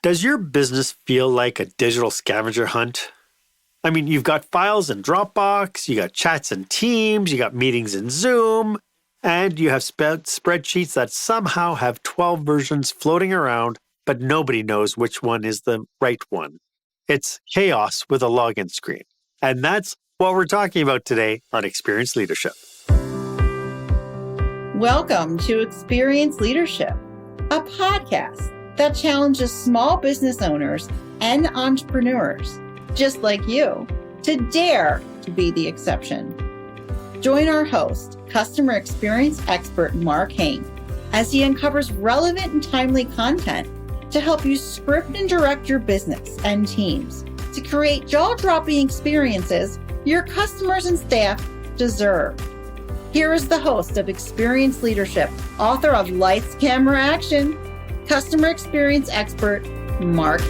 Does your business feel like a digital scavenger hunt? I mean, you've got files in Dropbox, you got chats in Teams, you got meetings in Zoom, and you have spreadsheets that somehow have 12 versions floating around, but nobody knows which one is the right one. It's chaos with a login screen. And that's what we're talking about today on Experience Leadership. Welcome to Experience Leadership, a podcast that challenges small business owners and entrepreneurs, just like you, to dare to be the exception. Join our host, customer experience expert Marc as he uncovers relevant and timely content to help you script and direct your business and teams to create jaw-dropping experiences your customers and staff deserve. Here is the host of Experience Leadership, author of Lights, Camera, Action, customer experience expert, Marc.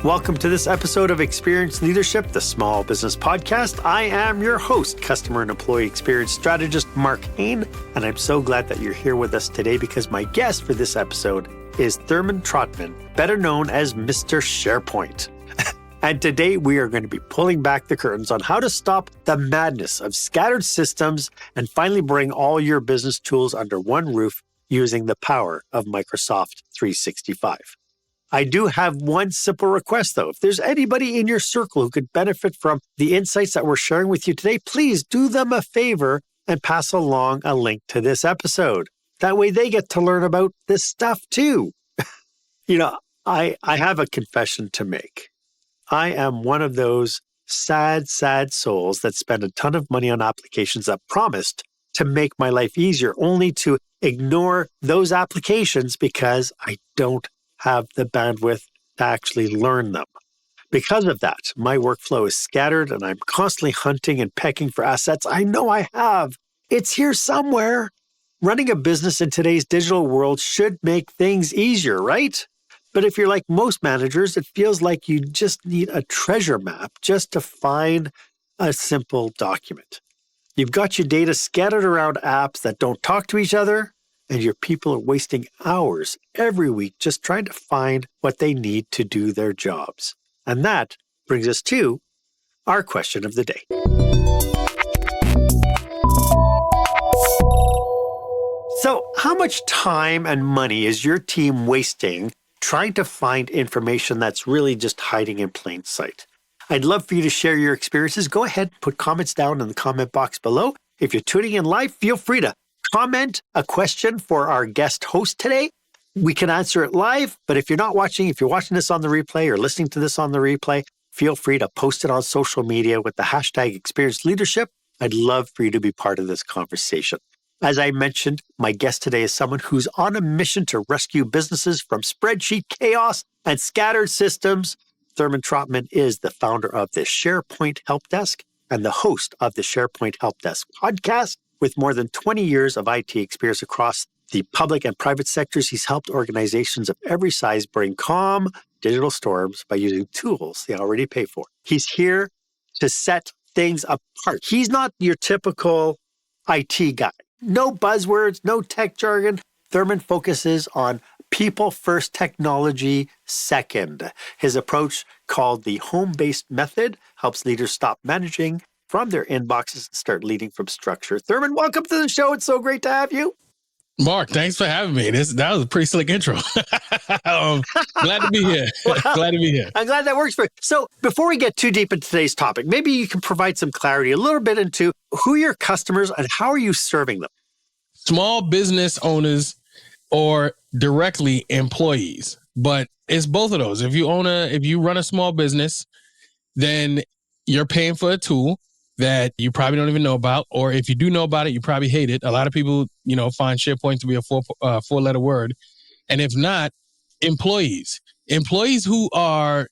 Welcome to this episode of Experience Leadership, the small business podcast. I am your host, customer and employee experience strategist, Marc, and I'm so glad that you're here with us today because my guest for this episode is Therman Trotman, better known as Mr. SharePoint. And today we are going to be pulling back the curtains on how to stop the madness of scattered systems and finally bring all your business tools under one roof using the power of Microsoft 365. I do have one simple request, though. If there's anybody in your circle who could benefit from the insights that we're sharing with you today, please do them a favor and pass along a link to this episode. That way they get to learn about this stuff too. I have a confession to make. I am one of those sad souls that spend a ton of money on applications that promised to make my life easier, only to ignore those applications because I don't have the bandwidth to actually learn them. Because of that, my workflow is scattered and I'm constantly hunting and pecking for assets I know I have. It's here somewhere. Running a business in today's digital world should make things easier, right? But if you're like most managers, it feels like you just need a treasure map just to find a simple document. You've got your data scattered around apps that don't talk to each other, and your people are wasting hours every week just trying to find what they need to do their jobs. And that brings us to our question of the day. So, how much time and money is your team wasting trying to find information that's really just hiding in plain sight? I'd love for you to share your experiences. Go ahead and put comments down in the comment box below. If you're tuning in live, feel free to comment a question for our guest host today. We can answer it live, but if you're watching this on the replay or listening to this on the replay, feel free to post it on social media with the hashtag Experience Leadership. I'd love for you to be part of this conversation. As I mentioned, my guest today is someone who's on a mission to rescue businesses from spreadsheet chaos and scattered systems. Therman Trotman is the founder of the SharePoint Help Desk and the host of the SharePoint Help Desk podcast. With more than 20 years of IT experience across the public and private sectors, he's helped organizations of every size bring calm digital storms by using tools they already pay for. He's here to set things apart. He's not your typical IT guy. No buzzwords, no tech jargon. Thurman focuses on people first, technology second. His approach, called the home-based method, helps leaders stop managing from their inboxes and start leading from structure. Thurman, welcome to the show. It's so great to have you. Marc, thanks for having me. That was a pretty slick intro. Glad to be here. Glad to be here. I'm glad that works for you. So before we get too deep into today's topic, maybe you can provide some clarity a little bit into who are your customers and how are you serving them? Small business owners or directly employees, but it's both of those. If you run a small business, then you're paying for a tool that you probably don't even know about, or if you do know about it, you probably hate it. A lot of people, find SharePoint to be a four-letter word. And if not, employees who are,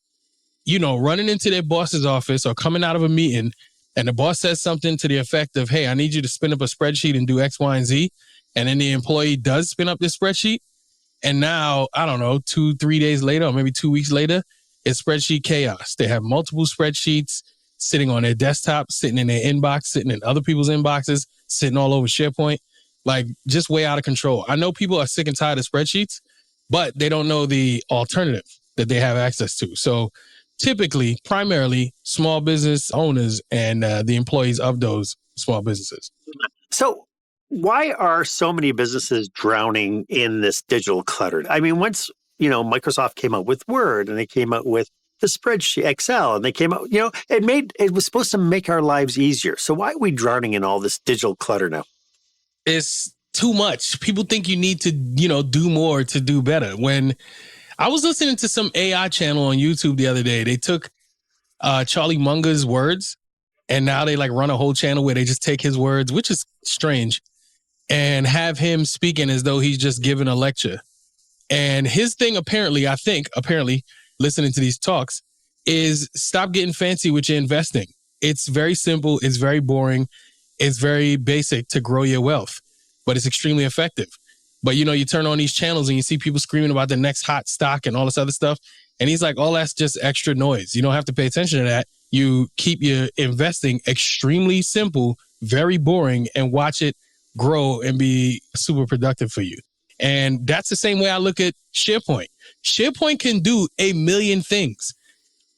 running into their boss's office or coming out of a meeting and the boss says something to the effect of, hey, I need you to spin up a spreadsheet and do X, Y, and Z. And then the employee does spin up this spreadsheet. And now, 2-3 days later, or maybe 2 weeks later, it's spreadsheet chaos. They have multiple spreadsheets sitting on their desktop, sitting in their inbox, sitting in other people's inboxes, sitting all over SharePoint. like just way out of control. I know people are sick and tired of spreadsheets, but they don't know the alternative that they have access to. So typically, primarily, small business owners and the employees of those small businesses. So why are so many businesses drowning in this digital clutter? I mean, once, Microsoft came out with Word and they came out with the spreadsheet, Excel, and they came out, it was supposed to make our lives easier. So why are we drowning in all this digital clutter now? It's too much. People think you need to, do more to do better. When I was listening to some AI channel on YouTube the other day, they took Charlie Munger's words and now they like run a whole channel where they just take his words, which is strange, and have him speaking as though he's just giving a lecture. And his thing apparently, listening to these talks, is stop getting fancy with your investing. It's very simple. It's very boring. It's very basic to grow your wealth, but it's extremely effective. But, you turn on these channels and you see people screaming about the next hot stock and all this other stuff. And he's like, all that's just extra noise. You don't have to pay attention to that. You keep your investing extremely simple, very boring, and watch it grow and be super productive for you. And that's the same way I look at SharePoint. SharePoint can do a million things,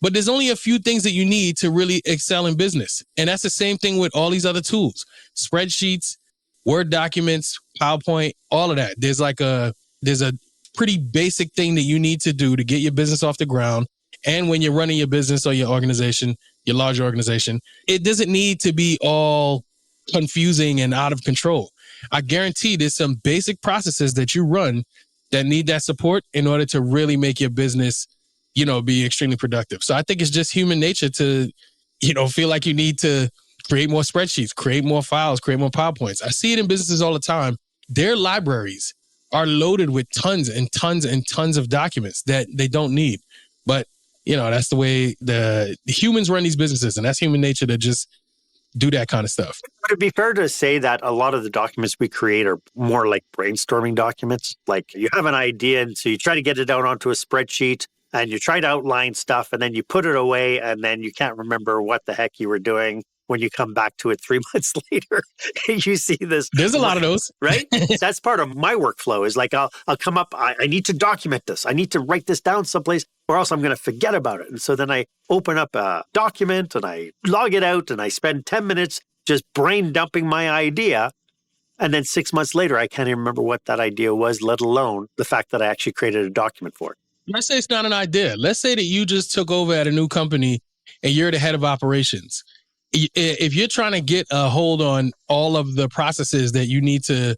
but there's only a few things that you need to really excel in business. And that's the same thing with all these other tools, spreadsheets, Word documents, PowerPoint, all of that. There's a pretty basic thing that you need to do to get your business off the ground. And when you're running your business or your organization, your large organization, it doesn't need to be all confusing and out of control. I guarantee there's some basic processes that you run that need that support in order to really make your business, be extremely productive. So I think it's just human nature to, feel like you need to create more spreadsheets, create more files, create more PowerPoints. I see it in businesses all the time. Their libraries are loaded with tons and tons and tons of documents that they don't need. But, that's the way the humans run these businesses, and that's human nature to just do that kind of stuff. Would it be fair to say that a lot of the documents we create are more like brainstorming documents? Like you have an idea, and so you try to get it out onto a spreadsheet, and you try to outline stuff, and then you put it away, and then you can't remember what the heck you were doing. When you come back to it 3 months later, you see this. There's a lot of those. Right? That's part of my workflow is like, I'll come up, I need to document this. I need to write this down someplace or else I'm going to forget about it. And so then I open up a document and I log it out and I spend 10 minutes just brain dumping my idea. And then 6 months later, I can't even remember what that idea was, let alone the fact that I actually created a document for it. Let's say it's not an idea. Let's say that you just took over at a new company and you're the head of operations. If you're trying to get a hold on all of the processes that you need to,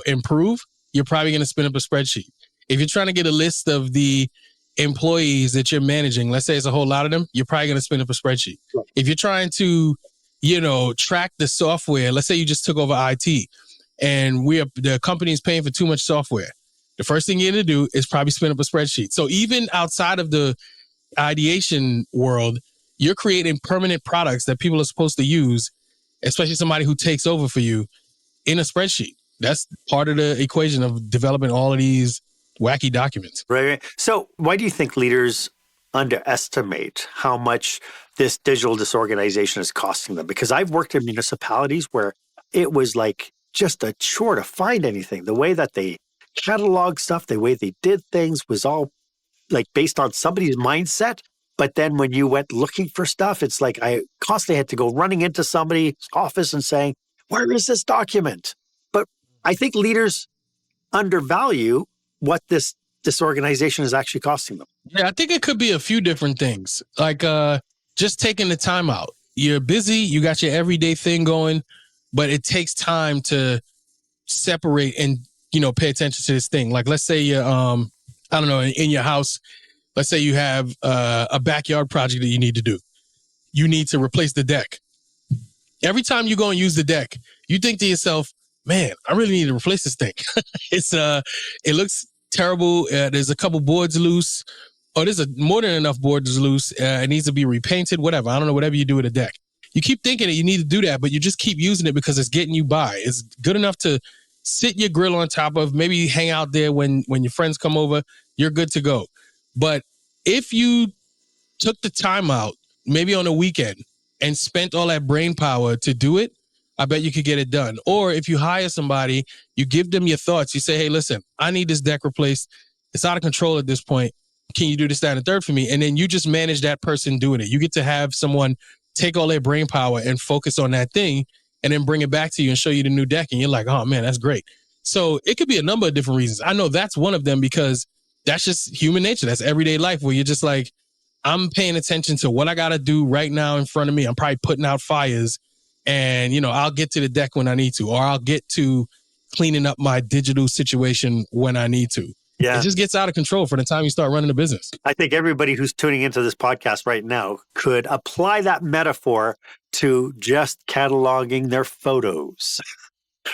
improve, you're probably going to spin up a spreadsheet. If you're trying to get a list of the employees that you're managing, let's say it's a whole lot of them, you're probably going to spin up a spreadsheet. Right. If you're trying to, track the software, let's say you just took over IT and the company is paying for too much software. The first thing you're going to do is probably spin up a spreadsheet. So even outside of the ideation world, you're creating permanent products that people are supposed to use, especially somebody who takes over for you, in a spreadsheet. That's part of the equation of developing all of these wacky documents. Right. So why do you think leaders underestimate how much this digital disorganization is costing them? Because I've worked in municipalities where it was like just a chore to find anything. The way that they catalog stuff, the way they did things was all like based on somebody's mindset. But then when you went looking for stuff, it's like I constantly had to go running into somebody's office and saying, where is this document? But I think leaders undervalue what this disorganization is actually costing them. Yeah, I think it could be a few different things. Like just taking the time out. You're busy, you got your everyday thing going, but it takes time to separate and, pay attention to this thing. Like let's say you're, in your house, let's say you have a backyard project that you need to do. You need to replace the deck. Every time you go and use the deck, you think to yourself, man, I really need to replace this thing. It looks terrible. There's a couple boards loose, or there's more than enough boards loose. It needs to be repainted, whatever. I don't know, whatever you do with a deck. You keep thinking that you need to do that, but you just keep using it because it's getting you by. It's good enough to sit your grill on top of, maybe hang out there when your friends come over, you're good to go. But if you took the time out, maybe on a weekend, and spent all that brain power to do it, I bet you could get it done. Or if you hire somebody, you give them your thoughts. You say, hey, listen, I need this deck replaced. It's out of control at this point. Can you do this, that, and the third for me? And then you just manage that person doing it. You get to have someone take all their brain power and focus on that thing and then bring it back to you and show you the new deck. And you're like, oh man, that's great. So it could be a number of different reasons. I know that's one of them because that's just human nature. That's everyday life where you're just like, I'm paying attention to what I got to do right now in front of me. I'm probably putting out fires and, I'll get to the deck when I need to, or I'll get to cleaning up my digital situation when I need to. Yeah. It just gets out of control for the time you start running a business. I think everybody who's tuning into this podcast right now could apply that metaphor to just cataloging their photos.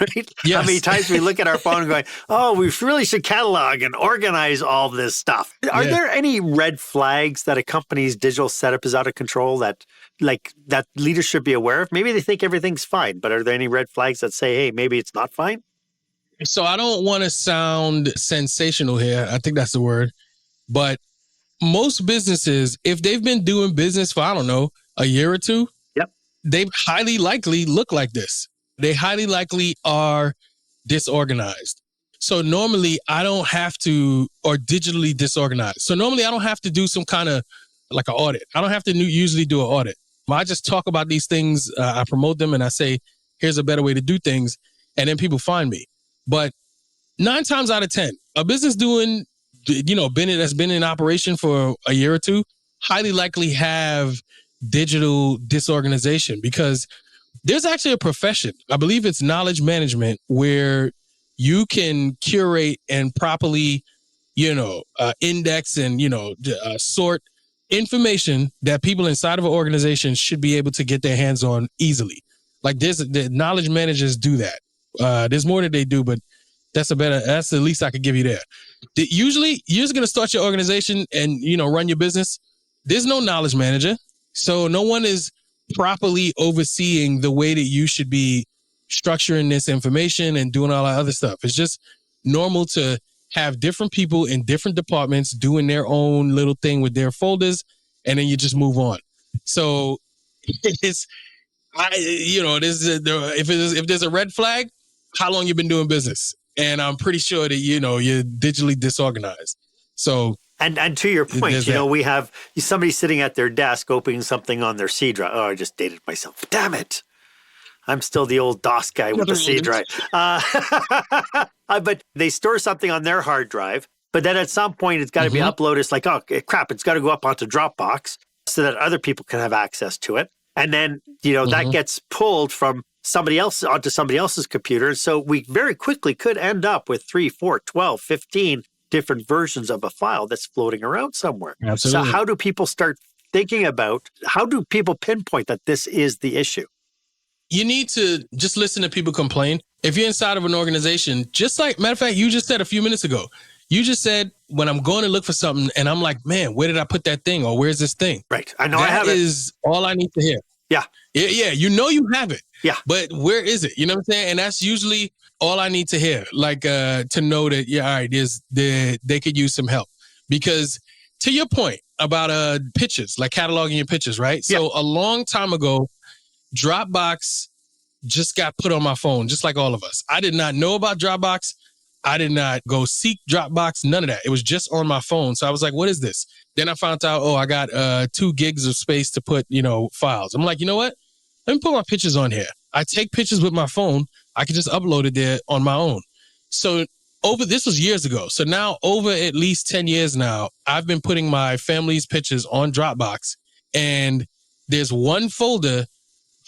Right? Yes. How many times we look at our phone and going, oh, we really should catalog and organize all this stuff. Are there any red flags that a company's digital setup is out of control that leaders should be aware of? Maybe they think everything's fine, but are there any red flags that say, hey, maybe it's not fine? So I don't want to sound sensational here. I think that's the word. But most businesses, if they've been doing business for, I don't know, a year or two, they highly likely look like this. They highly likely are disorganized. So normally I don't have to, or digitally disorganized. So normally I don't have to do some kind of like an audit. I don't have to usually do an audit. I just talk about these things. I promote them and I say, here's a better way to do things. And then people find me. But 9 times out of 10, a business that's been in operation for a year or two, highly likely have digital disorganization because there's actually a profession. I believe it's knowledge management where you can curate and properly, index and, sort information that people inside of an organization should be able to get their hands on easily. Like the knowledge managers do that. There's more that they do, but that's the least I could give you there. Usually you're just going to start your organization and, run your business. There's no knowledge manager. So no one is properly overseeing the way that you should be structuring this information and doing all that other stuff. It's just normal to have different people in different departments doing their own little thing with their folders, and then you just move on. So if there's a red flag, how long you been doing business? And I'm pretty sure that, you're digitally disorganized. So And to your point, we have somebody sitting at their desk opening something on their C drive. Oh, I just dated myself. Damn it. I'm still the old DOS guy with the C drive. But they store something on their hard drive, but then at some point it's got to be uploaded. It's like, oh, crap, it's got to go up onto Dropbox so that other people can have access to it. And then, that gets pulled from somebody else onto somebody else's computer. So we very quickly could end up with 3, 4, 12, 15 different versions of a file that's floating around somewhere. Absolutely. So how do people start thinking about, how do people pinpoint that this is the issue? You need to just listen to people complain. If you're inside of an organization, just like, matter of fact, you just said a few minutes ago, you just said, when I'm going to look for something and I'm like, man, where did I put that thing? Or where's this thing? Right. I know I have it. That is all I need to hear. Yeah. Yeah. You have it. Yeah. But where is it? You know what I'm saying? And that's usually all I need to hear, like to know that, all right, they could use some help. Because to your point about pictures, like cataloging your pictures, right? Yeah. So a long time ago, Dropbox just got put on my phone, just like all of us. I did not know about Dropbox. I did not go seek Dropbox, none of that. It was just on my phone. So I was like, what is this? Then I found out, I got 2 gigs of space to put, files. I'm like, you know what? Let me put my pictures on here. I take pictures with my phone. I can just upload it there on my own. So this was years ago. So now over at least 10 years now, I've been putting my family's pictures on Dropbox, and there's one folder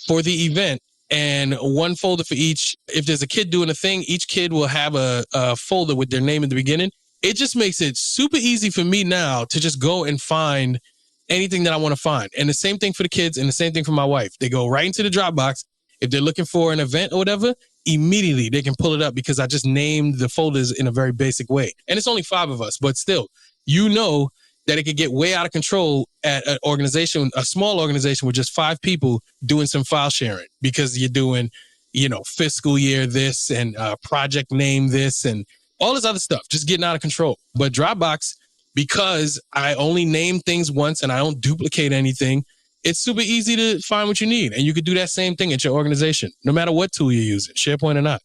for the event and one folder for each. If there's a kid doing a thing, each kid will have a folder with their name in the beginning. It just makes it super easy for me now to just go and find anything that I want to find. And the same thing for the kids and the same thing for my wife. They go right into the Dropbox. If they're looking for an event or whatever, immediately they can pull it up because I just named the folders in a very basic way. And it's only 5 of us, but still, that it could get way out of control at an organization, a small organization with just 5 people doing some file sharing because you're doing, fiscal year this and project name this and all this other stuff, just getting out of control. But Dropbox, because I only name things once and I don't duplicate anything, it's super easy to find what you need. And you could do that same thing at your organization, no matter what tool you're using, SharePoint or not.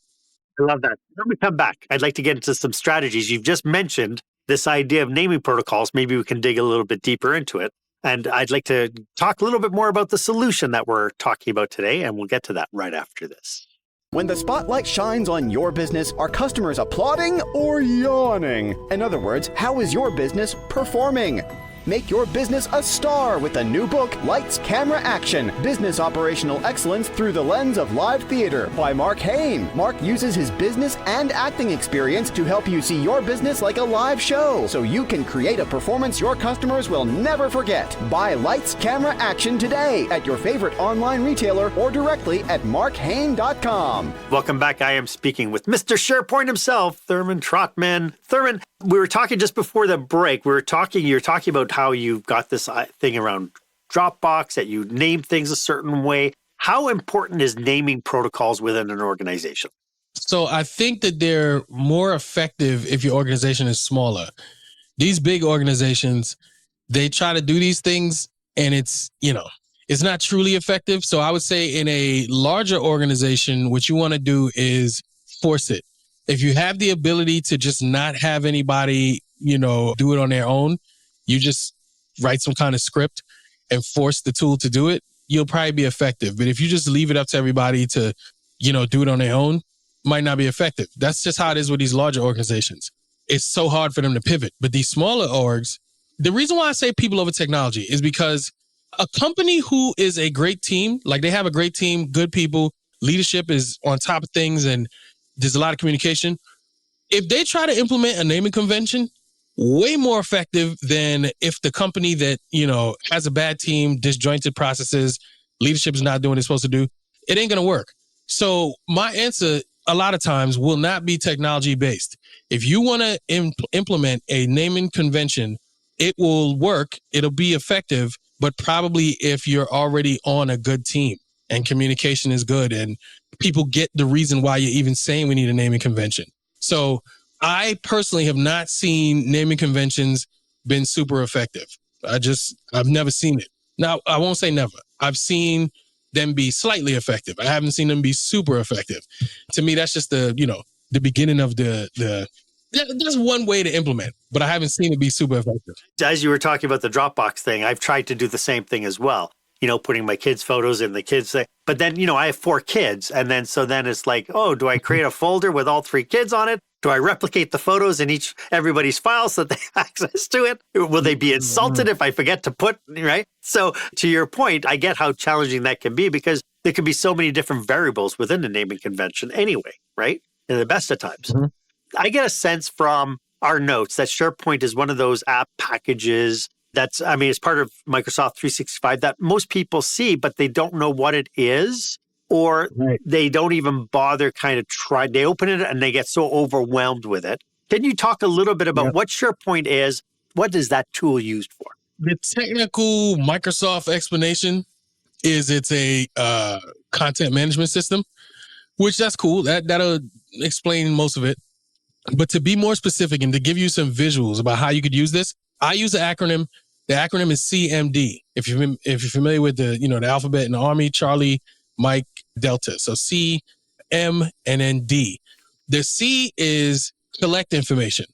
I love that. When we come back, I'd like to get into some strategies. You've just mentioned this idea of naming protocols. Maybe we can dig a little bit deeper into it. And I'd like to talk a little bit more about the solution that we're talking about today, and we'll get to that right after this. When the spotlight shines on your business, are customers applauding or yawning? In other words, how is your business performing? Make your business a star with the new book, Lights, Camera, Action, Business Operational Excellence Through the Lens of Live Theater by Marc Hain. Marc uses his business and acting experience to help you see your business like a live show so you can create a performance your customers will never forget. Buy Lights, Camera, Action today at your favorite online retailer or directly at marchain.com. Welcome back. I am speaking with Mr. SharePoint himself, Therman Trotman. Thurman, we were talking just before the break. You're talking about how you've got this thing around Dropbox, that you name things a certain way. How important is naming protocols within an organization? So I think that they're more effective if your organization is smaller. These big organizations, they try to do these things and it's not truly effective. So I would say in a larger organization, what you want to do is force it. If you have the ability to just not have anybody, do it on their own, you just write some kind of script and force the tool to do it, you'll probably be effective. But if you just leave it up to everybody to, do it on their own, might not be effective. That's just how it is with these larger organizations. It's so hard for them to pivot. But these smaller orgs, the reason why I say people over technology is because a company who is a great team, like they have a great team, good people, leadership is on top of things, and there's a lot of communication. If they try to implement a naming convention, way more effective than if the company that, has a bad team, disjointed processes, leadership is not doing what it's supposed to do, it ain't going to work. So my answer a lot of times will not be technology based. If you want to implement a naming convention, it will work. It'll be effective, but probably if you're already on a good team and communication is good and people get the reason why you're even saying we need a naming convention. So I personally have not seen naming conventions been super effective. I've never seen it. Now, I won't say never. I've seen them be slightly effective. I haven't seen them be super effective. To me, that's just the beginning of there's one way to implement, but I haven't seen it be super effective. As you were talking about the Dropbox thing, I've tried to do the same thing as well. Putting my kids' photos in the kids' thing. But then, I have 4 kids. And then it's like, oh, do I create a folder with all 3 kids on it? Do I replicate the photos in everybody's file so that they have access to it? Will they be insulted if I forget to put, right? So to your point, I get how challenging that can be because there can be so many different variables within the naming convention anyway, right? In the best of times. Mm-hmm. I get a sense from our notes that SharePoint is one of those app packages it's part of Microsoft 365 that most people see, but they don't know what it is, or they don't even bother kind of try. They open it and they get so overwhelmed with it. Can you talk a little bit about what SharePoint is? What is that tool used for? The technical Microsoft explanation is it's a content management system, which that's cool. That'll explain most of it. But to be more specific and to give you some visuals about how you could use this, I use the acronym. The acronym is CMD. If you're familiar with the alphabet in the Army, Charlie, Mike, Delta. So C, M, and then D. The C is collect information.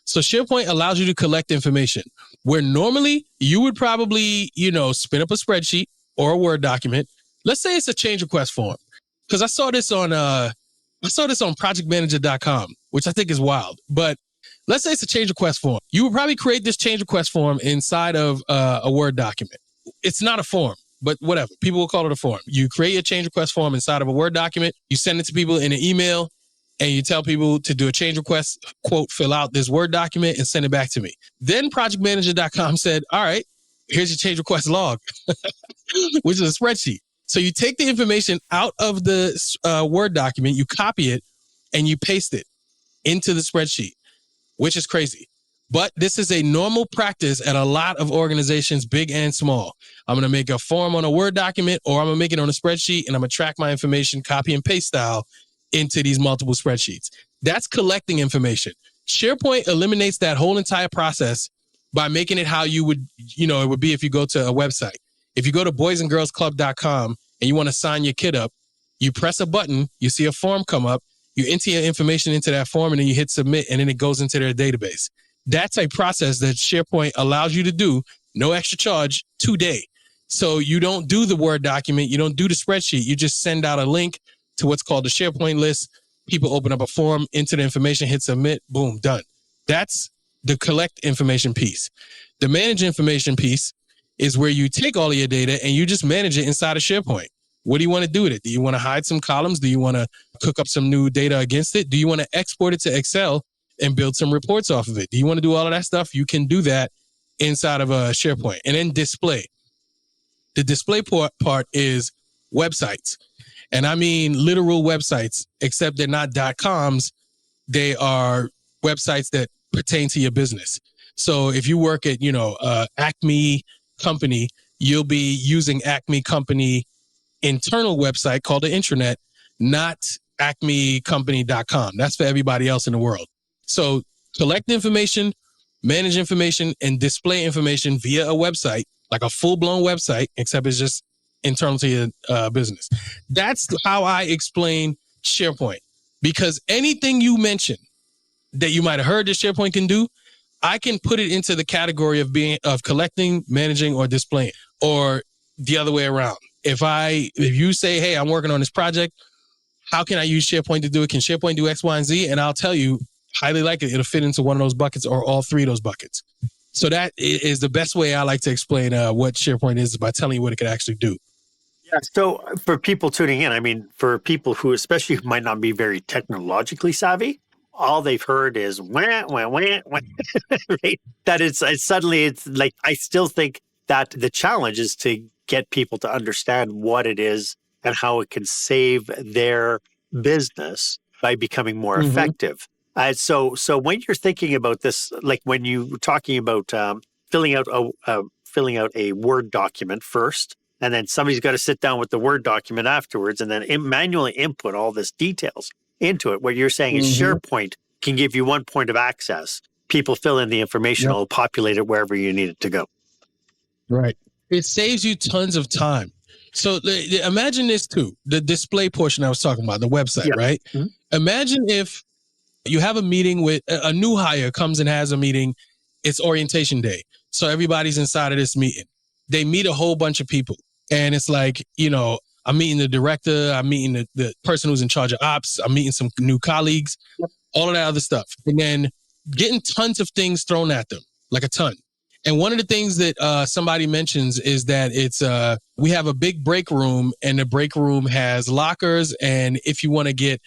So SharePoint allows you to collect information where normally you would probably, spin up a spreadsheet or a Word document. Let's say it's a change request form. Because I saw this on projectmanager.com, which I think is wild. But let's say it's a change request form. You would probably create this change request form inside of a Word document. It's not a form, but whatever. People will call it a form. You create a change request form inside of a Word document. You send it to people in an email, and you tell people to do a change request, quote, fill out this Word document and send it back to me. Then projectmanager.com said, all right, here's your change request log, which is a spreadsheet. So you take the information out of the Word document, you copy it, and you paste it into the spreadsheet, which is crazy. But this is a normal practice at a lot of organizations, big and small. I'm going to make a form on a Word document, or I'm going to make it on a spreadsheet, and I'm going to track my information, copy and paste style, into these multiple spreadsheets. That's collecting information. SharePoint eliminates that whole entire process by making it how you would, it would be if you go to a website. If you go to boysandgirlsclub.com and you want to sign your kid up, you press a button, you see a form come up, you enter your information into that form, and then you hit submit, and then it goes into their database. That's a process that SharePoint allows you to do, no extra charge, today. So you don't do the Word document, you don't do the spreadsheet, you just send out a link to what's called the SharePoint list. People open up a form, enter the information, hit submit, boom, done. That's the collect information piece. The manage information piece is where you take all of your data and you just manage it inside of SharePoint. What do you want to do with it? Do you want to hide some columns? Do you want to cook up some new data against it? Do you want to export it to Excel and build some reports off of it? Do you want to do all of that stuff? You can do that inside of a SharePoint. And then display. The display part is websites. And I mean literal websites, except they're not .coms. They are websites that pertain to your business. So if you work at, Acme Company, you'll be using Acme Company internal website called the intranet, not acmecompany.com. That's for everybody else in the world. So collect information, manage information, and display information via a website, like a full-blown website, except it's just internal to your business. That's how I explain SharePoint. Because anything you mention that you might have heard that SharePoint can do, I can put it into the category of collecting, managing, or displaying, or the other way around. If you say, hey, I'm working on this project, how can I use SharePoint to do it? Can SharePoint do X, Y, and Z? And I'll tell you, highly likely it'll fit into one of those buckets or all three of those buckets. So that is the best way I like to explain what SharePoint is by telling you what it can actually do. Yeah. So for people tuning in, for people who especially might not be very technologically savvy, all they've heard is wah, wah, wah, wah, right? That it's like, I still think that the challenge is to get people to understand what it is and how it can save their business by becoming more effective. So when you're thinking about this, like when you were talking about filling out a Word document first, and then somebody's got to sit down with the Word document afterwards, and then manually input all this details into it. What you're saying is SharePoint can give you one point of access. People fill in the information, it'll populate it wherever you need it to go. Right. It saves you tons of time. So imagine this too, the display portion I was talking about, the website, right? Mm-hmm. Imagine if you have a meeting with a new hire comes and has a meeting. It's orientation day. So everybody's inside of this meeting. They meet a whole bunch of people. And it's like, I'm meeting the director. I'm meeting the person who's in charge of ops. I'm meeting some new colleagues, all of that other stuff. And then getting tons of things thrown at them, like a ton. And one of the things that somebody mentions is that we have a big break room, and the break room has lockers. And if you want to get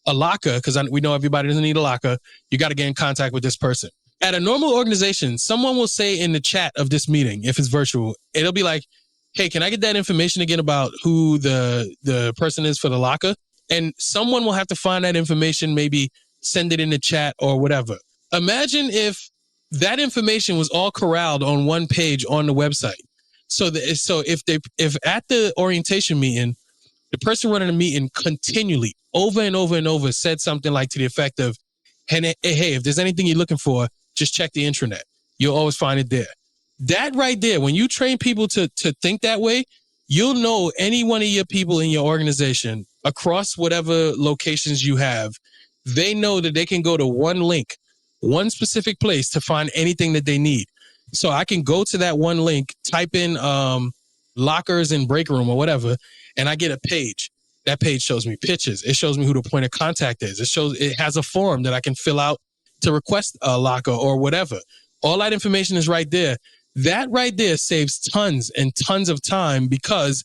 a locker, because we know everybody doesn't need a locker, you got to get in contact with this person. At a normal organization, someone will say in the chat of this meeting, if it's virtual, it'll be like, hey, can I get that information again about who the person is for the locker? And someone will have to find that information, maybe send it in the chat or whatever. Imagine if that information was all corralled on one page on the website. So if at the orientation meeting, the person running the meeting continually over and over and over said something like to the effect of, hey, if there's anything you're looking for, just check the intranet. You'll always find it there. That right there, when you train people to think that way, you'll know any one of your people in your organization across whatever locations you have, they know that they can go to one link, one specific place to find anything that they need. So I can go to that one link, type in lockers and break room or whatever, and I get a page. That page shows me pictures. It shows me who the point of contact is. It has a form that I can fill out to request a locker or whatever. All that information is right there. That right there saves tons and tons of time, because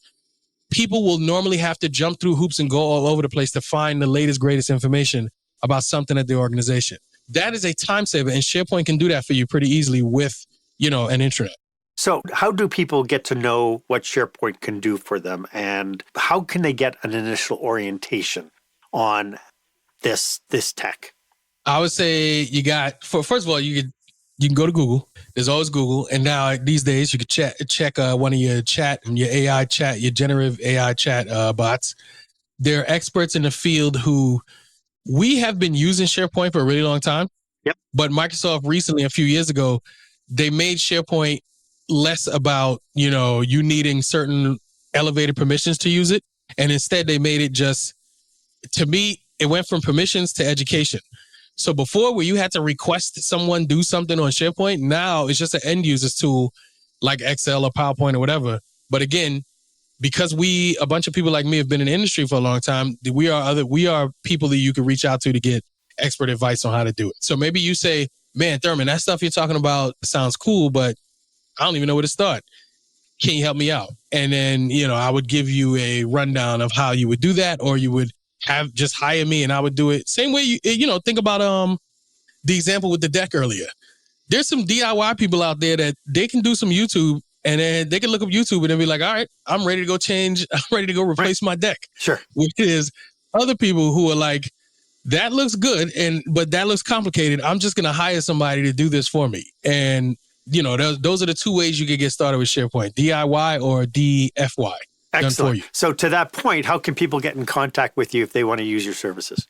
people will normally have to jump through hoops and go all over the place to find the latest, greatest information about something at the organization. That is a time saver, and SharePoint can do that for you pretty easily with, an intranet. So how do people get to know what SharePoint can do for them, and how can they get an initial orientation on this tech? I would say first of all, you can go to Google. There's always Google. And now these days you could check one of your AI chat, your generative AI chat bots. They're experts in the field who we have been using SharePoint for a really long time. Yep. But Microsoft recently, a few years ago, they made SharePoint less about, you needing certain elevated permissions to use it. And instead they made it just, to me, it went from permissions to education. So before, where you had to request someone do something on SharePoint, now it's just an end user's tool like Excel or PowerPoint or whatever. But again, because a bunch of people like me have been in the industry for a long time, we are people that you can reach out to get expert advice on how to do it. So maybe you say, man, Thurman, that stuff you're talking about sounds cool, but I don't even know where to start. Can you help me out? And then, I would give you a rundown of how you would do that, or you would just hire me and I would do it. Same way, think about the example with the deck earlier. There's some DIY people out there that they can do some YouTube, and then they can look up YouTube and then be like, all right, I'm ready to go replace my deck. Sure. Which is other people who are like, that looks good, but that looks complicated. I'm just going to hire somebody to do this for me. And, those are the two ways you can get started with SharePoint, DIY or DFY. Excellent. So to that point, how can people get in contact with you if they want to use your services?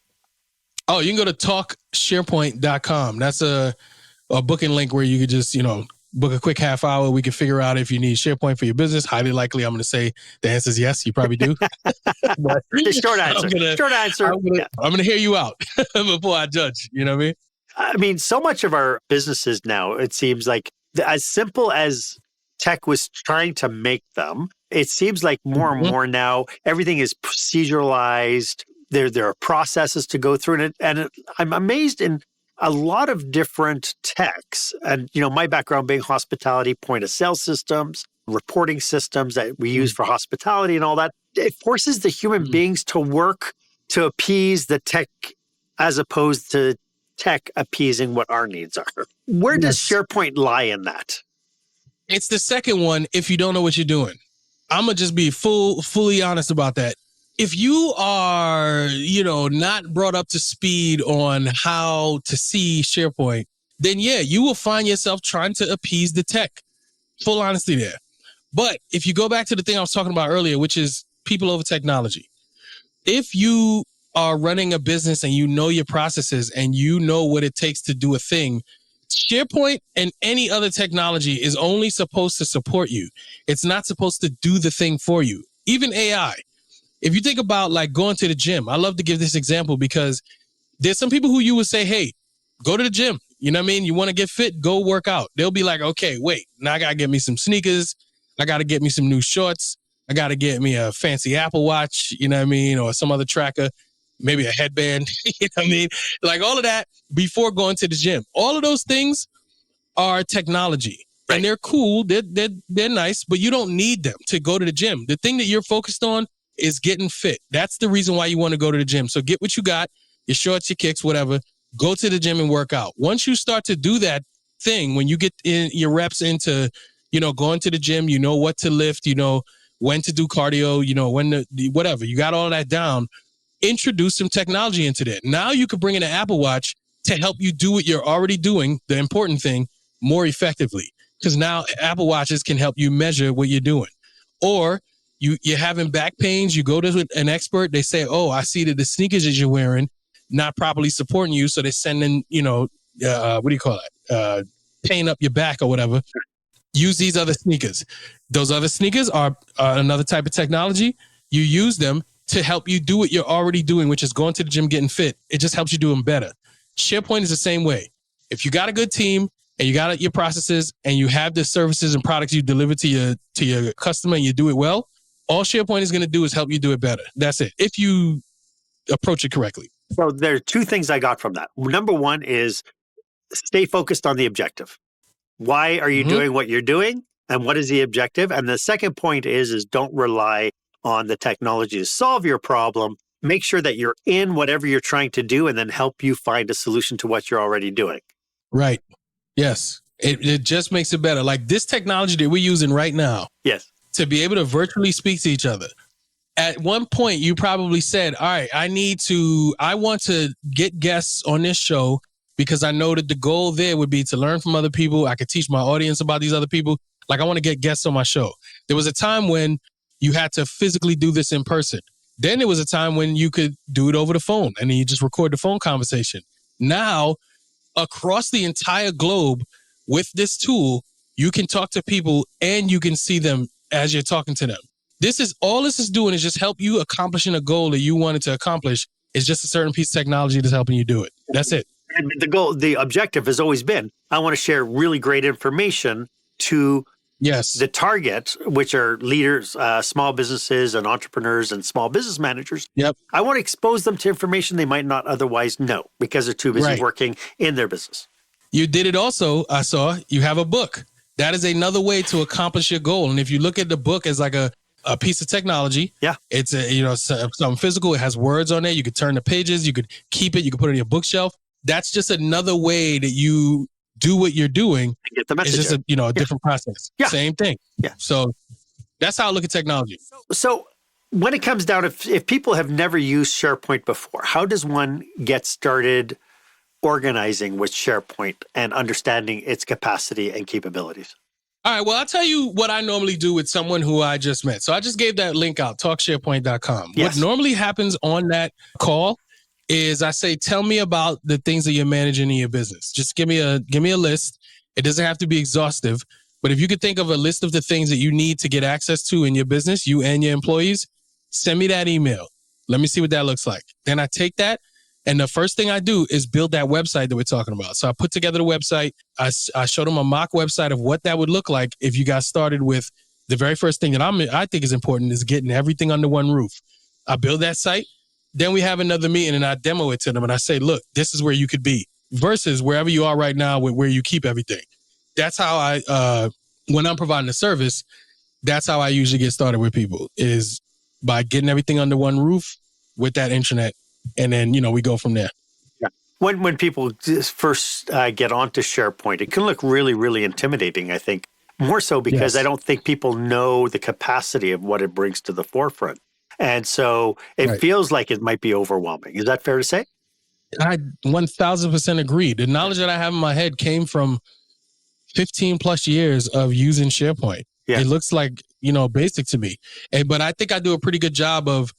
Oh, you can go to talksharepoint.com. That's a booking link where you could just, book a quick half hour. We can figure out if you need SharePoint for your business. Highly likely, I'm going to say the answer is yes. You probably do. Short answer. I'm going to hear you out before I judge. You know what I mean? I mean, so much of our businesses now, it seems like as simple as tech was trying to make them, it seems like more and more now, everything is proceduralized. There are processes to go through. And I'm amazed in a lot of different techs. And, my background being hospitality, point of sale systems, reporting systems that we use for hospitality and all that. It forces the human beings to work to appease the tech as opposed to tech appeasing what our needs are. Where does SharePoint lie in that? It's the second one if you don't know what you're doing. I'm going to just be fully honest about that. If you are, not brought up to speed on how to see SharePoint, then you will find yourself trying to appease the tech. Full honesty there. But if you go back to the thing I was talking about earlier, which is people over technology, if you are running a business and you know your processes and you know what it takes to do a thing, SharePoint and any other technology is only supposed to support you. It's not supposed to do the thing for you. Even AI. If you think about like going to the gym, I love to give this example because there's some people who you would say, hey, go to the gym. You know what I mean? You want to get fit, go work out. They'll be like, okay, wait, now I got to get me some sneakers. I got to get me some new shorts. I got to get me a fancy Apple Watch, you know what I mean? Or some other tracker, maybe a headband, you know what I mean? Like all of that before going to the gym. All of those things are technology. Right. And they're cool. They're nice, but you don't need them to go to the gym. The thing that you're focused on is getting fit. That's the reason why you want to go to the gym. So get what you got, your shorts, your kicks, whatever. Go to the gym and work out. Once you start to do that thing, when you get in your reps into, going to the gym, you know what to lift, when to do cardio, when to, whatever. You got all that down. Introduce some technology into that. Now you could bring in an Apple Watch to help you do what you're already doing, the important thing, more effectively. Because now Apple Watches can help you measure what you're doing. Or you're having back pains, you go to an expert, they say, oh, I see that the sneakers that you're wearing not properly supporting you, so they send in, pain up your back or whatever. Use these other sneakers. Those other sneakers are another type of technology. You use them to help you do what you're already doing, which is going to the gym, getting fit. It just helps you do them better. SharePoint is the same way. If you got a good team and you got your processes and you have the services and products you deliver to your customer and you do it well, all SharePoint is going to do is help you do it better. That's it. If you approach it correctly. So there are two things I got from that. Number one is stay focused on the objective. Why are you doing what you're doing? And what is the objective? And the second point is don't rely on the technology to solve your problem. Make sure that you're in whatever you're trying to do and then help you find a solution to what you're already doing. Right. Yes. It just makes it better. Like this technology that we're using right now. Yes. To be able to virtually speak to each other. At one point, you probably said, all right, I want to get guests on this show because I know that the goal there would be to learn from other people. I could teach my audience about these other people. Like I want to get guests on my show. There was a time when you had to physically do this in person. Then there was a time when you could do it over the phone and then you just record the phone conversation. Now, across the entire globe with this tool, You can talk to people and you can see them as you're talking to them. This is doing is just help you accomplishing a goal that you wanted to accomplish. It's just a certain piece of technology that's helping you do it. That's it. And the objective has always been, I want to share really great information to the target, which are leaders, small businesses and entrepreneurs and small business managers. Yep. I want to expose them to information they might not otherwise know because they're too busy working in their business. You did it also. I saw you have a book. That is another way to accomplish your goal. And if you look at the book as like a piece of technology, it's something physical. It has words on it. You could turn the pages. You could keep it. You could put it on your bookshelf. That's just another way that you do what you're doing. Get the message. It's just a different process. Yeah. Same thing. Yeah. So that's how I look at technology. So when it comes down, if people have never used SharePoint before, how does one get started organizing with SharePoint and understanding its capacity and capabilities? All right. Well, I'll tell you what I normally do with someone who I just met. So I just gave that link out, talksharepoint.com. Yes. What normally happens on that call is I say, tell me about the things that you're managing in your business. Just give me a list. It doesn't have to be exhaustive, but if you could think of a list of the things that you need to get access to in your business, you and your employees, send me that email. Let me see what that looks like. Then I take that, and the first thing I do is build that website that we're talking about. So I put together the website. I showed them a mock website of what that would look like if you got started with the very first thing that I think is important is getting everything under one roof. I build that site. Then we have another meeting and I demo it to them and I say, look, this is where you could be versus wherever you are right now with where you keep everything. That's how I, when I'm providing a service, that's how I usually get started with people is by getting everything under one roof with that intranet. And then, we go from there. Yeah. When people first get onto SharePoint, it can look really, really intimidating, I think. More so because I don't think people know the capacity of what it brings to the forefront. And so it feels like it might be overwhelming. Is that fair to say? I 1000% agree. The knowledge that I have in my head came from 15 plus years of using SharePoint. Yeah. It looks like, basic to me. But I think I do a pretty good job of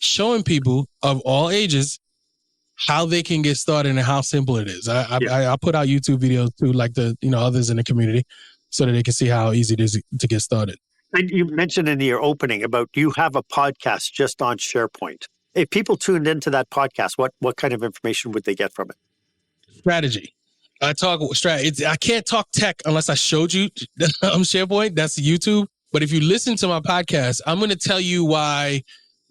showing people of all ages how they can get started and how simple it is. I put out YouTube videos too, like the others in the community, so that they can see how easy it is to get started. And you mentioned in your opening about you have a podcast just on SharePoint. If people tuned into that podcast, what kind of information would they get from it? Strategy. I talk strategy. I can't talk tech unless I showed you on SharePoint. That's YouTube. But if you listen to my podcast, I'm going to tell you why.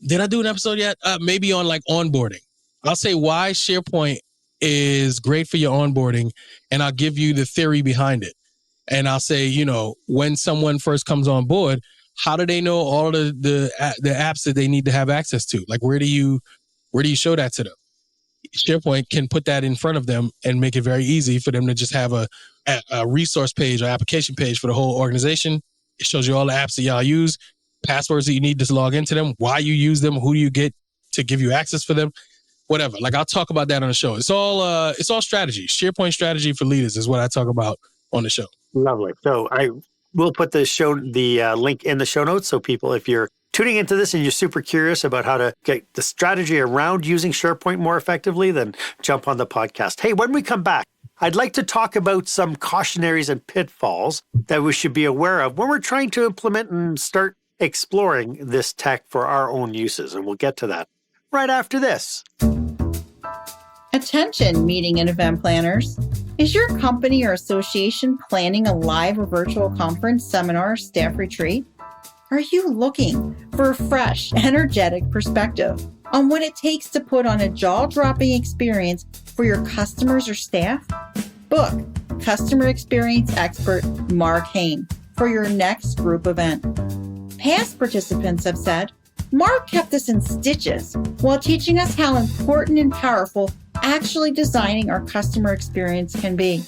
Did I do an episode yet? Maybe on like onboarding. I'll say why SharePoint is great for your onboarding, and I'll give you the theory behind it. And I'll say, when someone first comes on board, how do they know all the apps that they need to have access to? Like, where do you show that to them? SharePoint can put that in front of them and make it very easy for them to just have a resource page or application page for the whole organization. It shows you all the apps that y'all use, passwords that you need to log into them, why you use them, who do you get to give you access for them, whatever. Like, I'll talk about that on the show. It's all strategy. SharePoint strategy for leaders is what I talk about on the show. Lovely. So I will put the link in the show notes. So people, if you're tuning into this and you're super curious about how to get the strategy around using SharePoint more effectively, then jump on the podcast. Hey, when we come back, I'd like to talk about some cautionaries and pitfalls that we should be aware of when we're trying to implement and start exploring this tech for our own uses. And we'll get to that right after this. Attention, meeting and event planners. Is your company or association planning a live or virtual conference, seminar, staff retreat? Are you looking for a fresh, energetic perspective on what it takes to put on a jaw-dropping experience for your customers or staff? Book customer experience expert Marc for your next group event. Past participants have said, Marc kept us in stitches while teaching us how important and powerful actually designing our customer experience can be.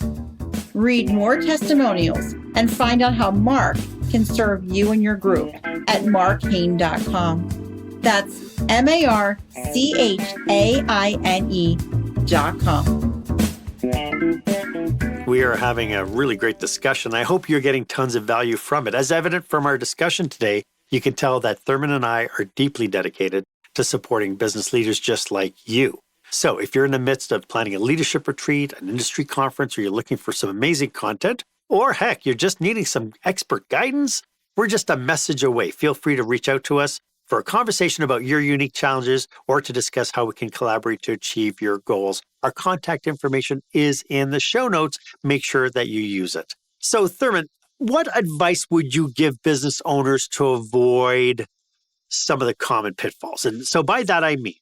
Read more testimonials and find out how Marc can serve you and your group at marchaine.com. That's marchaine.com. We are having a really great discussion. I hope you're getting tons of value from it. As evident from our discussion today, you can tell that Thurman and I are deeply dedicated to supporting business leaders just like you. So if you're in the midst of planning a leadership retreat, an industry conference, or you're looking for some amazing content, or heck, you're just needing some expert guidance, we're just a message away. Feel free to reach out to us for a conversation about your unique challenges or to discuss how we can collaborate to achieve your goals. Our contact information is in the show notes. Make sure that you use it. So, Thurman, what advice would you give business owners to avoid some of the common pitfalls? And so by that, I mean,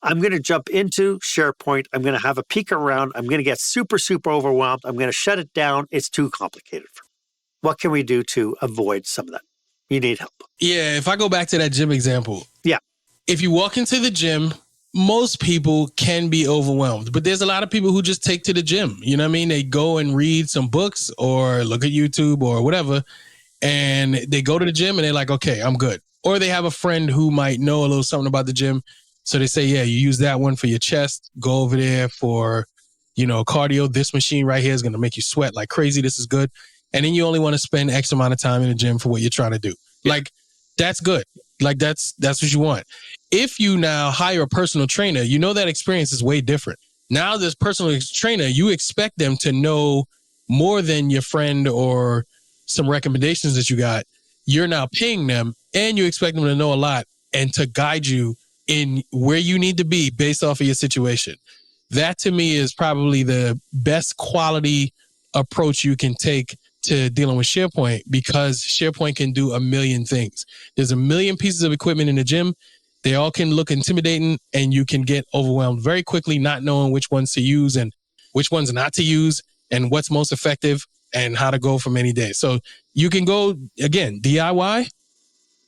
I'm going to jump into SharePoint. I'm going to have a peek around. I'm going to get super, super overwhelmed. I'm going to shut it down. It's too complicated for me. What can we do to avoid some of that? You need help. Yeah, if I go back to that gym example. Yeah. If you walk into the gym, most people can be overwhelmed, but there's a lot of people who just take to the gym. You know what I mean? They go and read some books or look at YouTube or whatever, and they go to the gym and they're like, okay, I'm good. Or they have a friend who might know a little something about the gym. So they say, yeah, you use that one for your chest. Go over there for, cardio. This machine right here is going to make you sweat like crazy. This is good. And then you only want to spend X amount of time in the gym for what you're trying to do. Yeah. Like, that's good. Like, that's what you want. If you now hire a personal trainer, that experience is way different. Now this personal trainer, you expect them to know more than your friend or some recommendations that you got. You're now paying them and you expect them to know a lot and to guide you in where you need to be based off of your situation. That to me is probably the best quality approach you can take to dealing with SharePoint, because SharePoint can do a million things. There's a million pieces of equipment in the gym. They all can look intimidating and you can get overwhelmed very quickly, not knowing which ones to use and which ones not to use and what's most effective and how to go from any day. So you can go, again, DIY,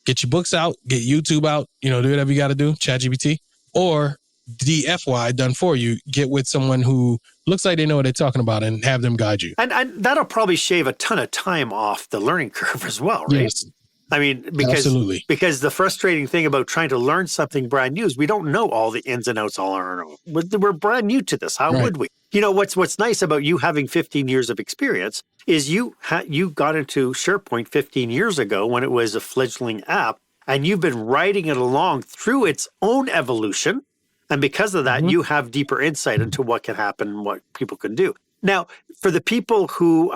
get your books out, get YouTube out, do whatever you got to do, ChatGPT, or DFY, done for you, get with someone who looks like they know what they're talking about and have them guide you. And that'll probably shave a ton of time off the learning curve as well, right? Yes. I mean, Absolutely. because the frustrating thing about trying to learn something brand new is we don't know all the ins and outs all on our own. We're brand new to this. How would we? What's nice about you having 15 years of experience is you got into SharePoint 15 years ago when it was a fledgling app, and you've been riding it along through its own evolution. And because of that, you have deeper insight into what can happen and what people can do. Now, for the people who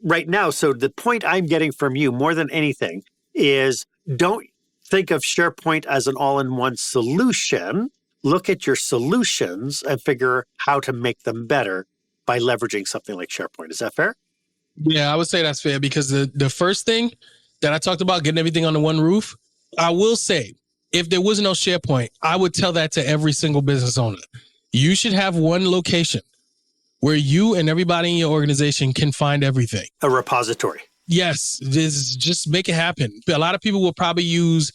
right now, so the point I'm getting from you more than anything is don't think of SharePoint as an all-in-one solution. Look at your solutions and figure how to make them better by leveraging something like SharePoint. Is that fair? Yeah, I would say that's fair, because the first thing that I talked about, getting everything under one roof, I will say, if there was no SharePoint, I would tell that to every single business owner. You should have one location where you and everybody in your organization can find everything. A repository. Yes, just make it happen. A lot of people will probably use,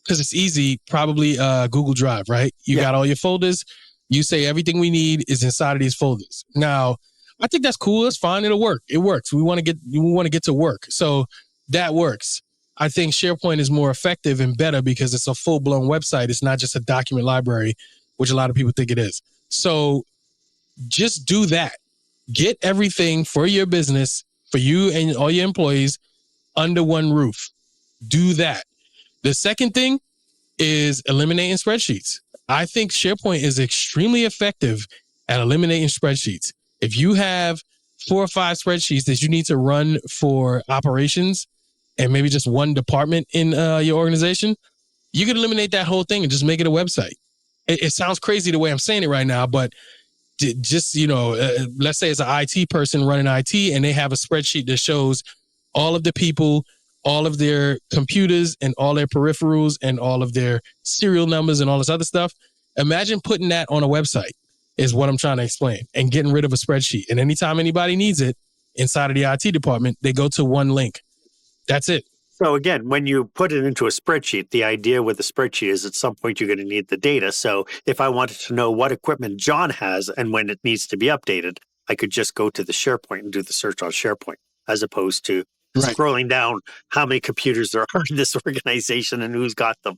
because it's easy, probably Google Drive, right? You got all your folders. You say everything we need is inside of these folders. Now, I think that's cool. It's fine. It'll work. It works. We want to get to work. So that works. I think SharePoint is more effective and better because it's a full-blown website. It's not just a document library, which a lot of people think it is. So just do that. Get everything for your business, for you and all your employees, under one roof. Do that. The second thing is eliminating spreadsheets. I think SharePoint is extremely effective at eliminating spreadsheets. If you have 4 or 5 spreadsheets that you need to run for operations and maybe just one department in your organization, you can eliminate that whole thing and just make it a website. It sounds crazy the way I'm saying it right now, but just, let's say it's an IT person running IT and they have a spreadsheet that shows all of the people, all of their computers and all their peripherals and all of their serial numbers and all this other stuff. Imagine putting that on a website is what I'm trying to explain, and getting rid of a spreadsheet. And anytime anybody needs it inside of the IT department, they go to one link. That's it. So again, when you put it into a spreadsheet, the idea with the spreadsheet is at some point you're going to need the data. So if I wanted to know what equipment John has and when it needs to be updated, I could just go to the SharePoint and do the search on SharePoint, as opposed to scrolling down how many computers there are in this organization and who's got them.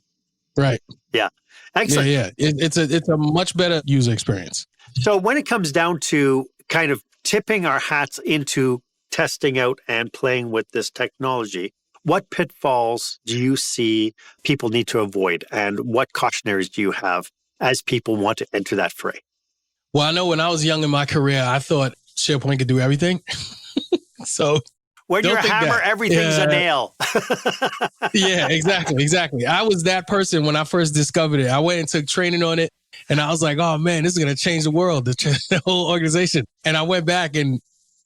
Right. Yeah. Excellent. Yeah. It's a much better user experience. So when it comes down to kind of tipping our hats into testing out and playing with this technology, what pitfalls do you see people need to avoid, and what cautionaries do you have as people want to enter that fray? Well, I know when I was young in my career, I thought SharePoint could do everything. So When Don't you're a think hammer, that. everything's a nail. Yeah, exactly. I was that person when I first discovered it. I went and took training on it, and I was like, oh man, this is going to change the world, the whole organization. And I went back and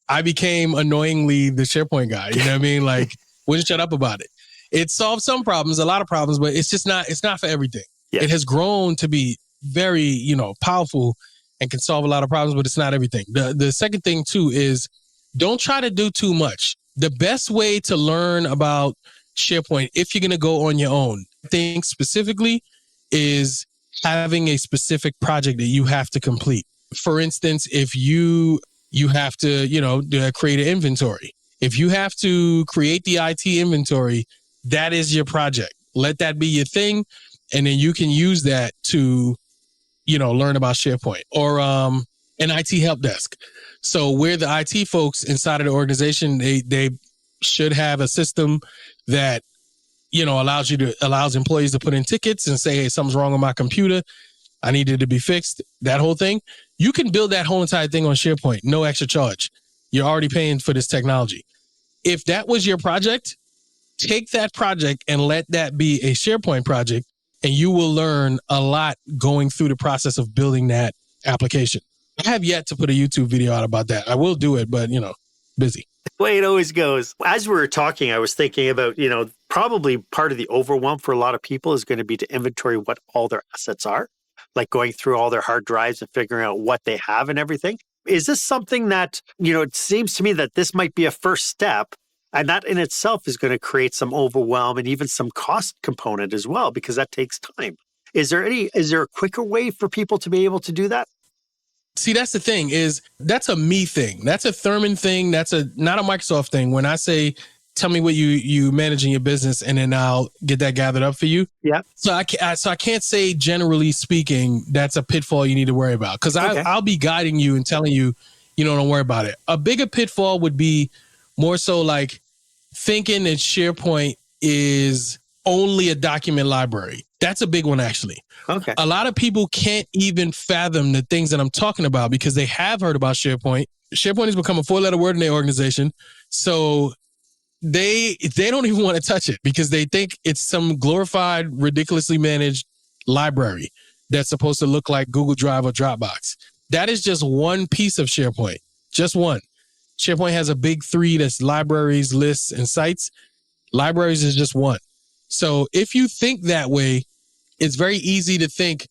I became annoyingly the SharePoint guy. You know what I mean? Like, wouldn't shut up about it. It solved some problems, a lot of problems, but it's not for everything. Yeah. It has grown to be very, powerful and can solve a lot of problems, but it's not everything. The second thing too is don't try to do too much. The best way to learn about SharePoint, if you're going to go on your own, I think specifically is having a specific project that you have to complete. For instance, if you have to, create an inventory. If you have to create the IT inventory, that is your project. Let that be your thing. And then you can use that to, learn about SharePoint or an IT help desk. So we're the IT folks inside of the organization. They should have a system that, allows employees to put in tickets and say, hey, something's wrong with my computer. I need it to be fixed. That whole thing. You can build that whole entire thing on SharePoint. No extra charge. You're already paying for this technology. If that was your project, take that project and let that be a SharePoint project, and you will learn a lot going through the process of building that application. I have yet to put a YouTube video out about that. I will do it, but, busy. The way it always goes. As we were talking, I was thinking about, probably part of the overwhelm for a lot of people is going to be to inventory what all their assets are, like going through all their hard drives and figuring out what they have and everything. Is this something that, it seems to me that this might be a first step, and that in itself is going to create some overwhelm and even some cost component as well, because that takes time. Is there a quicker way for people to be able to do that? See, that's the thing that's a me thing. That's a Thurman thing. That's not a Microsoft thing. When I say, tell me what you manage in your business, and then I'll get that gathered up for you. Yeah. So I can't say generally speaking, that's a pitfall you need to worry about. Cause I'll be guiding you and telling you, don't worry about it. A bigger pitfall would be more so like thinking that SharePoint is only a document library. That's a big one, actually. Okay. A lot of people can't even fathom the things that I'm talking about because they have heard about SharePoint. SharePoint has become a 4-letter word in their organization. So they don't even want to touch it because they think it's some glorified, ridiculously managed library that's supposed to look like Google Drive or Dropbox. That is just one piece of SharePoint. Just one. SharePoint has a big 3 that's libraries, lists, and sites. Libraries is just one. So if you think that way, it's very easy to think,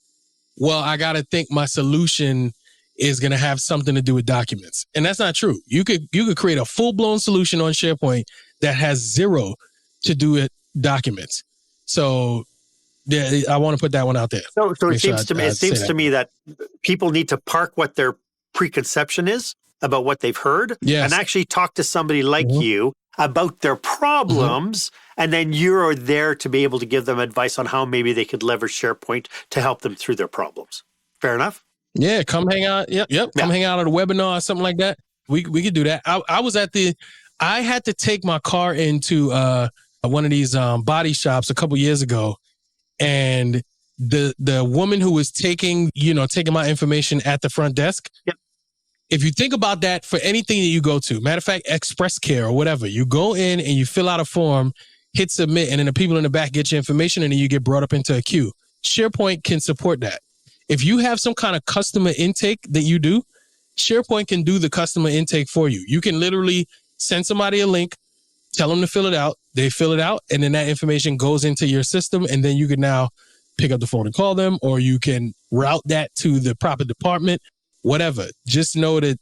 well, I got to think my solution is going to have something to do with documents. And that's not true. You could create a full-blown solution on SharePoint that has 0 to do with documents. So yeah, I want to put that one out there. So it seems to me that people need to park what their preconception is about what they've heard and actually talk to somebody like you about their problems. And then you're there to be able to give them advice on how maybe they could leverage SharePoint to help them through their problems. Fair enough? Yeah, come hang out. Yep. Come hang out at a webinar or something like that. We could do that. I had to take my car into one of these body shops a couple years ago, and the woman who was taking my information at the front desk. Yep. If you think about that for anything that you go to, matter of fact, Express Care or whatever, you go in and you fill out a form, hit submit, and then the people in the back get your information, and then you get brought up into a queue. SharePoint can support that. If you have some kind of customer intake that you do, SharePoint can do the customer intake for you. You can literally send somebody a link, tell them to fill it out, they fill it out, and then that information goes into your system, and then you can now pick up the phone and call them, or you can route that to the proper department, whatever. Just know that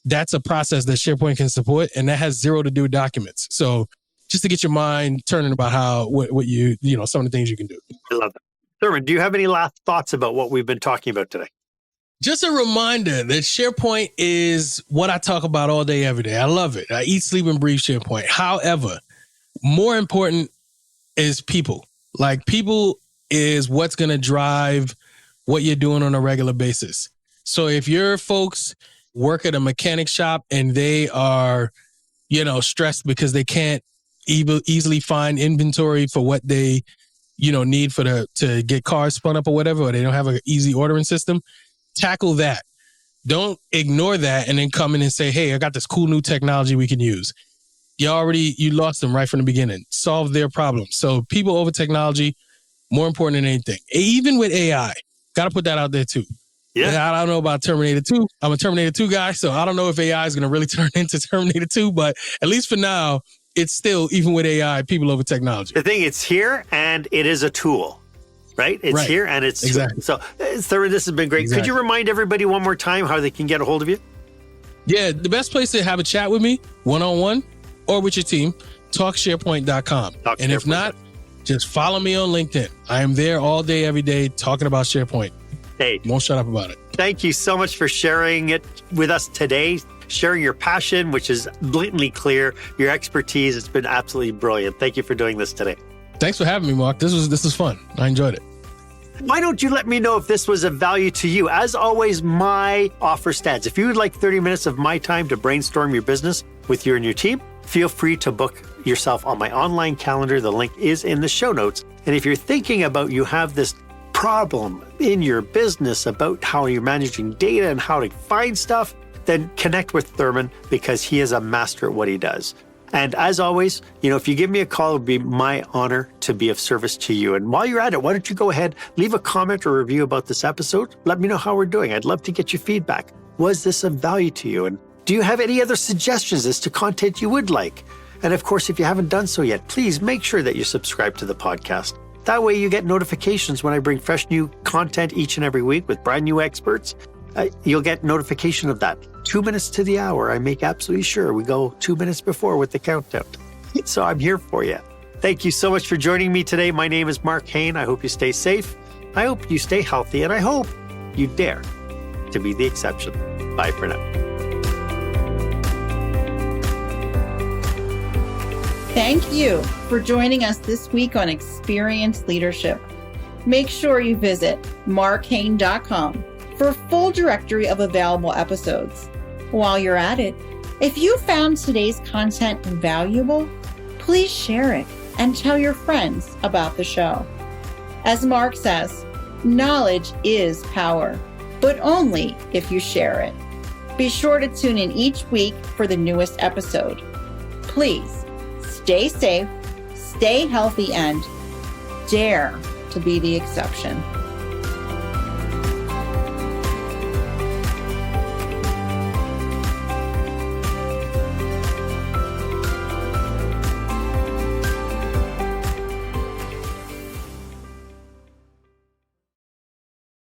that's a process that SharePoint can support, and that has 0 to do with documents. So just to get your mind turning about what you some of the things you can do. I love that. Thurman, do you have any last thoughts about what we've been talking about today? Just a reminder that SharePoint is what I talk about all day, every day. I love it. I eat, sleep, and breathe SharePoint. However, more important is people. Like, people is what's going to drive what you're doing on a regular basis. So if your folks work at a mechanic shop and they are, stressed because they can't easily find inventory for what they, need to get cars spun up or whatever, or they don't have an easy ordering system, tackle that. Don't ignore that and then come in and say, hey, I got this cool new technology we can use. you lost them right from the beginning. Solve their problems. So people over technology, more important than anything. Even with AI, got to put that out there too. Yeah. I don't know about Terminator 2. I'm a Terminator 2 guy, so I don't know if AI is going to really turn into Terminator 2, but at least for now, it's still, even with AI, people over technology. The thing, it's here and it is a tool, right? It's here and it's exactly. So, Thurman, this has been great. Exactly. Could you remind everybody one more time how they can get a hold of you? Yeah, the best place to have a chat with me, one-on-one, or with your team, talksharepoint.com. And if not, just follow me on LinkedIn. I am there all day, every day, talking about SharePoint. Hey, won't shut up about it. Thank you so much for sharing it with us today, sharing your passion, which is blatantly clear, your expertise. It's been absolutely brilliant. Thank you for doing this today. Thanks for having me, Marc. This was fun. I enjoyed it. Why don't you let me know if this was of value to you? As always, my offer stands. If you would like 30 minutes of my time to brainstorm your business with you and your team, feel free to book yourself on my online calendar. The link is in the show notes. And if you're thinking about you have this problem in your business about how you're managing data and how to find stuff, then connect with Thurman because he is a master at what he does. And as always, if you give me a call, it would be my honor to be of service to you. And while you're at it, why don't you go ahead, leave a comment or review about this episode. Let me know how we're doing. I'd love to get your feedback. Was this of value to you? And do you have any other suggestions as to content you would like? And of course, if you haven't done so yet, please make sure that you subscribe to the podcast. That way you get notifications when I bring fresh new content each and every week with brand new experts. You'll get notification of that. 2 minutes to the hour. I make absolutely sure we go 2 minutes before with the countdown. So I'm here for you. Thank you so much for joining me today. My name is Marc Hain. I hope you stay safe. I hope you stay healthy. And I hope you dare to be the exception. Bye for now. Thank you for joining us this week on Experience Leadership. Make sure you visit marchain.com for a full directory of available episodes. While you're at it, if you found today's content valuable, please share it and tell your friends about the show. As Marc says, knowledge is power, but only if you share it. Be sure to tune in each week for the newest episode. Please stay safe, stay healthy, and dare to be the exception.